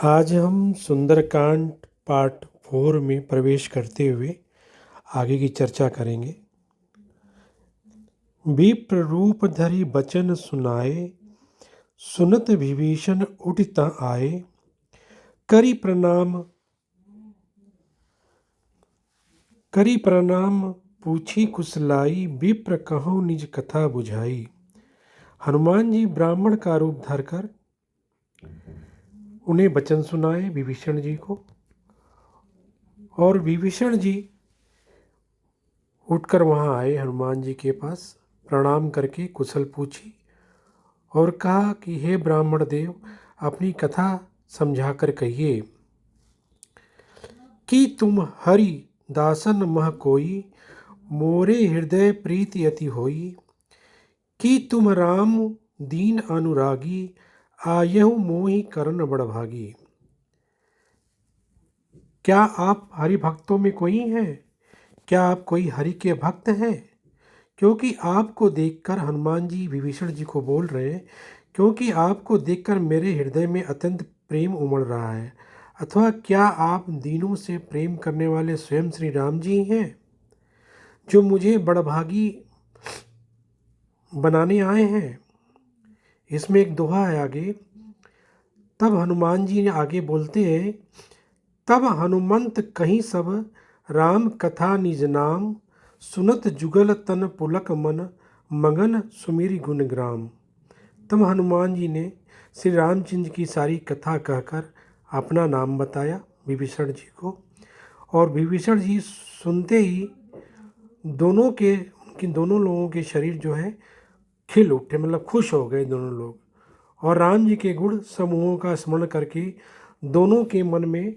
आज हम सुंदरकांड पार्ट 4 में प्रवेश करते हुए आगे की चर्चा करेंगे। विप्र रूप धरि बचन सुनाए, सुनत विभीषण उठित आए। करी प्रणाम पूछी कुशलाई, विप्र कहूँ निज कथा बुझाई। हनुमान जी ब्राह्मण का रूप धरकर उन्हें वचन सुनाए विभीषण जी को, और विभीषण जी उठकर वहाँ आए हनुमान जी के पास, प्रणाम करके कुशल पूछी और कहा कि हे ब्राह्मण देव, अपनी कथा समझाकर कहिए कि तुम हरि दासन मह कोई, मोरे हृदय प्रीति अति होई। कि तुम राम दीन अनुरागी, आयहु मोहि करण बड़भागी। क्या आप हरि भक्तों में कोई हैं? क्या आप कोई हरि के भक्त हैं? क्योंकि आपको देखकर, हनुमान जी विभीषण जी को बोल रहे हैं, क्योंकि आपको देखकर मेरे हृदय में अत्यंत प्रेम उमड़ रहा है। अथवा क्या आप दीनों से प्रेम करने वाले स्वयं श्री राम जी हैं, जो मुझे बड़भागी बनाने आए हैं? इसमें एक दोहा है आगे। तब हनुमान जी ने आगे बोलते हैं, तब हनुमंत कहीं सब राम कथा निज नाम, सुनत जुगल तन पुलक मन, मगन सुमिरि गुण ग्राम। तब हनुमान जी ने श्री रामचंद्र की सारी कथा कहकर अपना नाम बताया विभीषण जी को, और विभीषण जी सुनते ही दोनों लोगों के शरीर जो है खिल उठे, मतलब खुश हो गए दोनों लोग, और राम जी के गुण समूहों का स्मरण करके दोनों के मन में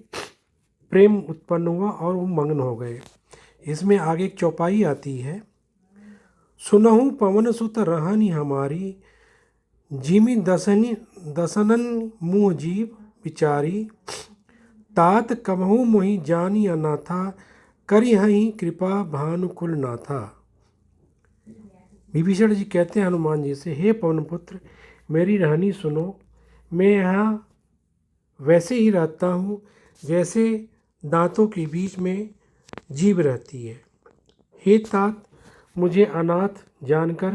प्रेम उत्पन्न हुआ और वो मग्न हो गए। इसमें आगे एक चौपाई आती है। सुनहु पवन सुत रहनी हमारी, जिमि दसनन मुँह जीव विचारी। तात कबहु मोहि जानी अनाथा, करि हहि कृपा भानुकुल नाथा। विभीषण जी कहते हैं हनुमान जी से, हे पवन पुत्र, मेरी रहनी सुनो। मैं यहाँ वैसे ही रहता हूँ जैसे दांतों के बीच में जीभ रहती है। हे तात, मुझे अनाथ जानकर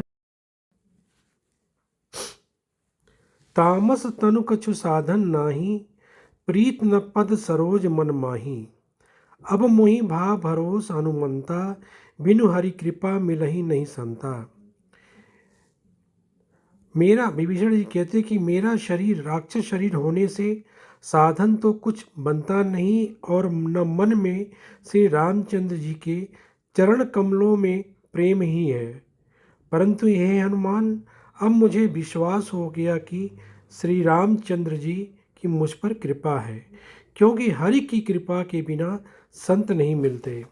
तामस तनु कछु साधन नाही, प्रीत न पद सरोज मन माही। अब मोहि भा भरोस हनुमंता, बिनु हरि कृपा मिलहि नहीं संता। मेरा, विभीषण जी कहते कि मेरा शरीर राक्षस शरीर होने से साधन तो कुछ बनता नहीं, और न मन में श्री रामचंद्र जी के चरण कमलों में प्रेम ही है। परंतु यह हनुमान, अब मुझे विश्वास हो गया कि श्री रामचंद्र जी की मुझ पर कृपा है, क्योंकि हरि की कृपा के बिना संत नहीं मिलते।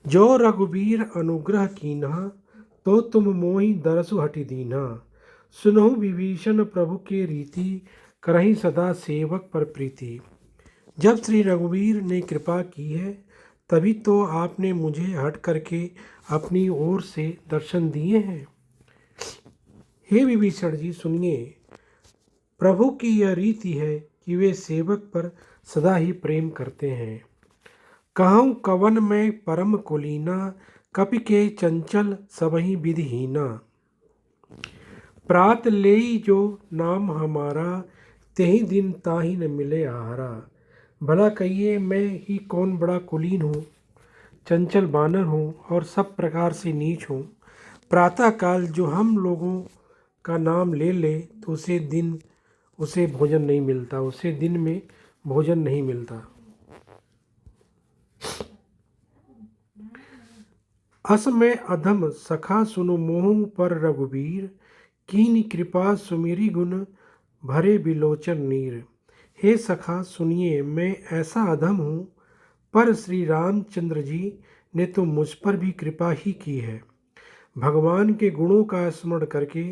जो रघुबीर अनुग्रह कीन्हा, तो तुम मोहि दरसु हटि दीन्हा। सुनहु विभीषण प्रभु के रीति, करहि सदा सेवक पर प्रीति। जब श्री रघुवीर ने कृपा की है, तभी तो आपने मुझे हट करके अपनी ओर से दर्शन दिए हैं। हे विभीषण जी सुनिए, प्रभु की यह रीति है कि वे सेवक पर सदा ही प्रेम करते हैं। कहूँ कवन में परम कुलीना, कपि के चंचल सबहि विधिहीना। प्रात लेई जो नाम हमारा, तेहि दिन ताहि न मिले आहारा। भला कहिए, मैं ही कौन बड़ा कुलीन हूँ, चंचल बानर हूँ और सब प्रकार से नीच हूँ। प्रातःकाल जो हम लोगों का नाम ले ले तो उसे भोजन नहीं मिलता, उसे दिन में भोजन नहीं मिलता। अस में अधम सखा सुनु मोहु पर रघुबीर, कीनी कृपा सुमिरि गुण भरे बिलोचन नीर। हे सखा सुनिए, मैं ऐसा अधम हूँ, पर श्री रामचंद्र जी ने तो मुझ पर भी कृपा ही की है। भगवान के गुणों का स्मरण करके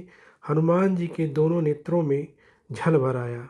हनुमान जी के दोनों नेत्रों में झल भर आया।